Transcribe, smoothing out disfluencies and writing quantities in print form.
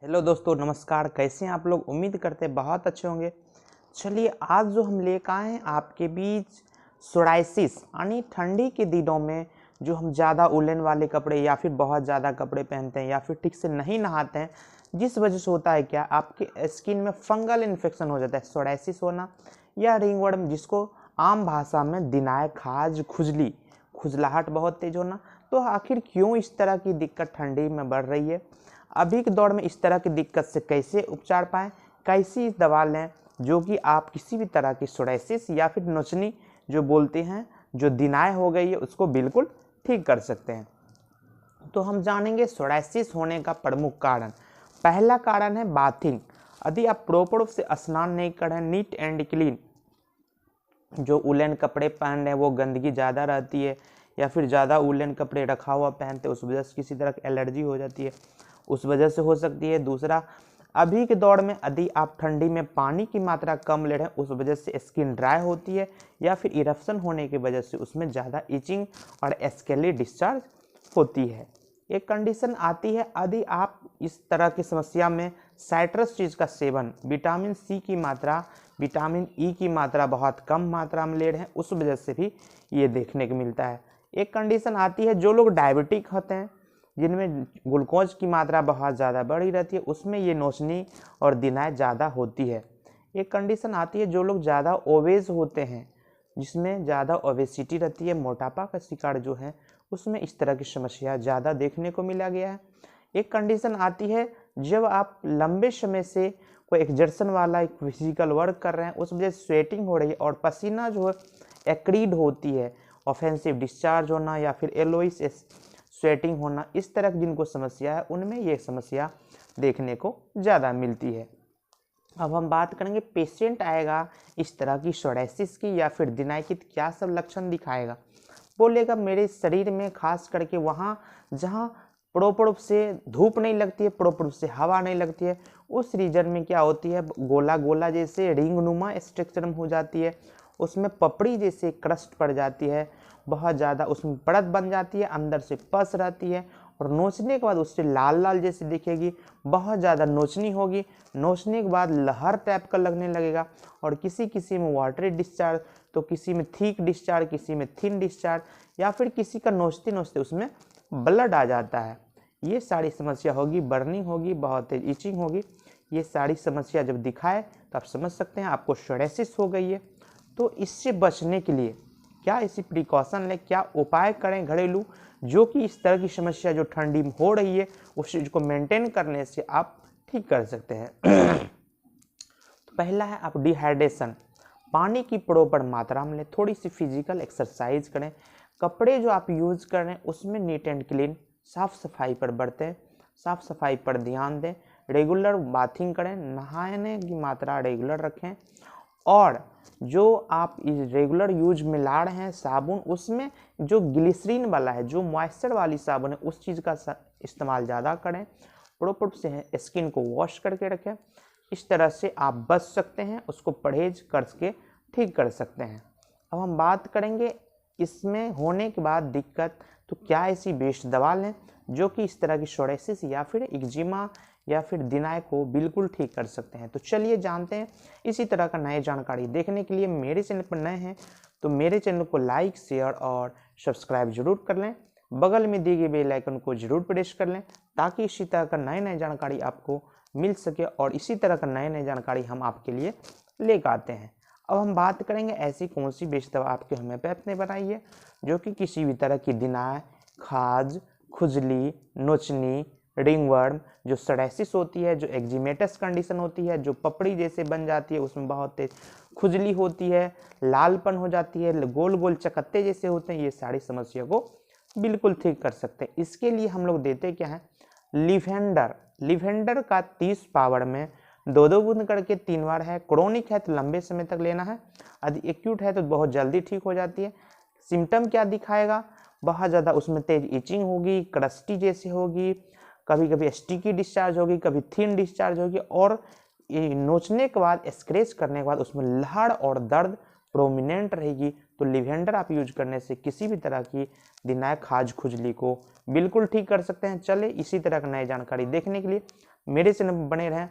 Hello दोस्तों, नमस्कार। कैसे हैं आप लोग? उम्मीद करते हैं बहुत अच्छे होंगे। चलिए, आज जो हम लेकर आए हैं आपके बीच सोराइसिस यानी ठंडी के दिनों में जो हम ज़्यादा उलन वाले कपड़े या फिर बहुत ज़्यादा कपड़े पहनते हैं या फिर ठीक से नहीं नहाते हैं, जिस वजह से होता है क्या, आपके स्किन में फंगल इन्फेक्शन हो जाता है। सोराइसिस होना या रिंगवर्म, जिसको आम भाषा में दिनाय, खाज, खुजली, खुजलाहट बहुत तेज होना। तो आखिर क्यों इस तरह की दिक्कत ठंडी में बढ़ रही है? अभी के दौर में इस तरह की दिक्कत से कैसे उपचार पाएं, कैसी दवा लें जो कि आप किसी भी तरह की सोराइसिस या फिर नोचनी जो बोलते हैं, जो दिनाय हो गई है, उसको बिल्कुल ठीक कर सकते हैं। तो हम जानेंगे सोराइसिस होने का प्रमुख कारण। पहला कारण है बाथिंग। यदि आप प्रॉपर रूप से स्नान नहीं करें, नीट एंड क्लीन जो उलन कपड़े पहन रहे हैं वो गंदगी ज़्यादा रहती है, या फिर ज़्यादा उलन कपड़े रखा हुआ पहनते हैं, उस वजह से किसी तरह की एलर्जी हो जाती है, उस वजह से हो सकती है। दूसरा, अभी के दौर में यदि आप ठंडी में पानी की मात्रा कम ले रहे हैं, उस वजह से स्किन ड्राई होती है, या फिर इरप्शन होने की वजह से उसमें ज़्यादा इचिंग और स्केली डिस्चार्ज होती है। एक कंडीशन आती है यदि आप इस तरह की समस्या में साइट्रस चीज़ का सेवन, विटामिन सी की मात्रा, विटामिन ई की मात्रा बहुत कम मात्रा में ले रहे हैं, उस वजह से भी ये देखने को मिलता है। एक कंडीशन आती है जो लोग डायबिटिक होते हैं, जिनमें ग्लूकोज की मात्रा बहुत ज़्यादा बढ़ी रहती है, उसमें ये नोचनी और दिनाय ज़्यादा होती है। एक कंडीशन आती है जो लोग ज़्यादा ओवेज होते हैं, जिसमें ज़्यादा ओवेसिटी रहती है, मोटापा का शिकार जो है, उसमें इस तरह की समस्या ज़्यादा देखने को मिला गया है। एक कंडीशन आती है जब आप लंबे समय से कोई एक्सर्शन वाला एक फिजिकल वर्क कर रहे हैं, उस वजह से स्वेटिंग हो रही है और पसीना जो है एक्रीड होती है, ऑफेंसिव डिस्चार्ज होना या फिर एलोइस स्वेटिंग होना, इस तरह की जिनको समस्या है उनमें ये समस्या देखने को ज़्यादा मिलती है। अब हम बात करेंगे, पेशेंट आएगा इस तरह की सोराइसिस की या फिर दिनाय की, क्या सब लक्षण दिखाएगा? बोलेगा मेरे शरीर में खास करके वहाँ जहाँ प्रॉपर रूप से धूप नहीं लगती है, प्रॉपर रूप से हवा नहीं लगती है, उस रीजन में क्या होती है, गोला गोला जैसे रिंग नुमा स्ट्रक्चर में हो जाती है, उसमें पपड़ी जैसे क्रस्ट पड़ जाती है, बहुत ज़्यादा उसमें परत बन जाती है, अंदर से पस रहती है, और नोचने के बाद उससे लाल लाल जैसी दिखेगी, बहुत ज़्यादा नोचनी होगी, नोचने के बाद लहर टाइप का लगने लगेगा, और किसी किसी में वाटरी डिस्चार्ज, तो किसी में थिक डिस्चार्ज, किसी में थिन डिस्चार्ज, या फिर किसी का नोचते नोचते उसमें ब्लड आ जाता है। ये सारी समस्या होगी, बर्निंग होगी, बहुत तेज इचिंग होगी। ये सारी समस्या जब दिखाए तो आप समझ सकते हैं आपको सोराइसिस हो गई है। तो इससे बचने के लिए क्या ऐसी प्रिकॉशन लें, क्या उपाय करें घरेलू, जो कि इस तरह की समस्या जो ठंडी में हो रही है उस चीज़ को मेंटेन करने से आप ठीक कर सकते हैं। तो पहला है आप डिहाइड्रेशन, पानी की प्रॉपर मात्रा में लें, थोड़ी सी फिजिकल एक्सरसाइज करें, कपड़े जो आप यूज़ कर रहे हैं उसमें नीट एंड क्लीन, साफ़ सफाई पर बरतें, साफ़ सफाई पर ध्यान दें, रेगुलर बाथिंग करें, नहाने की मात्रा रेगुलर रखें, और जो आप रेगुलर यूज में ला रहे हैं साबुन, उसमें जो ग्लिसरीन वाला है, जो मॉइस्चर वाली साबुन है, उस चीज़ का इस्तेमाल ज़्यादा करें, प्रॉपर से स्किन को वॉश करके रखें। इस तरह से आप बच सकते हैं, उसको परहेज करके ठीक कर सकते हैं। अब हम बात करेंगे इसमें होने के बाद दिक्कत, तो क्या ऐसी बेस्ट दवा लें जो कि इस तरह की सोराइसिस या फिर एक्जिमा या फिर दिनाय को बिल्कुल ठीक कर सकते हैं। तो चलिए जानते हैं। इसी तरह का नए जानकारी देखने के लिए मेरे चैनल पर नए हैं तो मेरे चैनल को लाइक, शेयर और सब्सक्राइब जरूर कर लें। बगल में दिए गए बेल आइकन को जरूर प्रेस कर लें, ताकि इसी तरह का नए नए जानकारी आपको मिल सके, और इसी तरह का नए नए जानकारी हम आपके लिए लेकर आते हैं। अब हम बात करेंगे ऐसी कौन सी बेस्ट दवा आपके होम्योपैथ ने बनाई है जो कि किसी भी तरह की दिनाय, खाज, खुजली, नोचनी, रिंगवर्म, जो सोराइसिस होती है, जो एक्जिमेटस कंडीशन होती है, जो पपड़ी जैसे बन जाती है, उसमें बहुत तेज खुजली होती है, लालपन हो जाती है, गोल गोल चकत्ते जैसे होते हैं, ये सारी समस्या को बिल्कुल ठीक कर सकते हैं। इसके लिए हम लोग देते क्या है, लिवेंडर। लिवेंडर का 30 पावर में 2-2 बूंद करके 3 बार है। क्रोनिक है तो लंबे समय तक लेना है, यदि एक्यूट है तो बहुत जल्दी ठीक हो जाती है। सिम्टम क्या दिखाएगा, बहुत ज़्यादा उसमें तेज इचिंग होगी, क्रस्टी जैसे होगी, कभी कभी स्टिकी डिस्चार्ज होगी, कभी थिन डिस्चार्ज होगी, और नोचने के बाद, स्क्रैच करने के बाद उसमें लहड़ और दर्द प्रोमिनेंट रहेगी। तो लिवेंडर आप यूज करने से किसी भी तरह की दिनाय, खाज, खुजली को बिल्कुल ठीक कर सकते हैं। चले इसी तरह का नई जानकारी देखने के लिए मेरे चैनल पर बने रहें।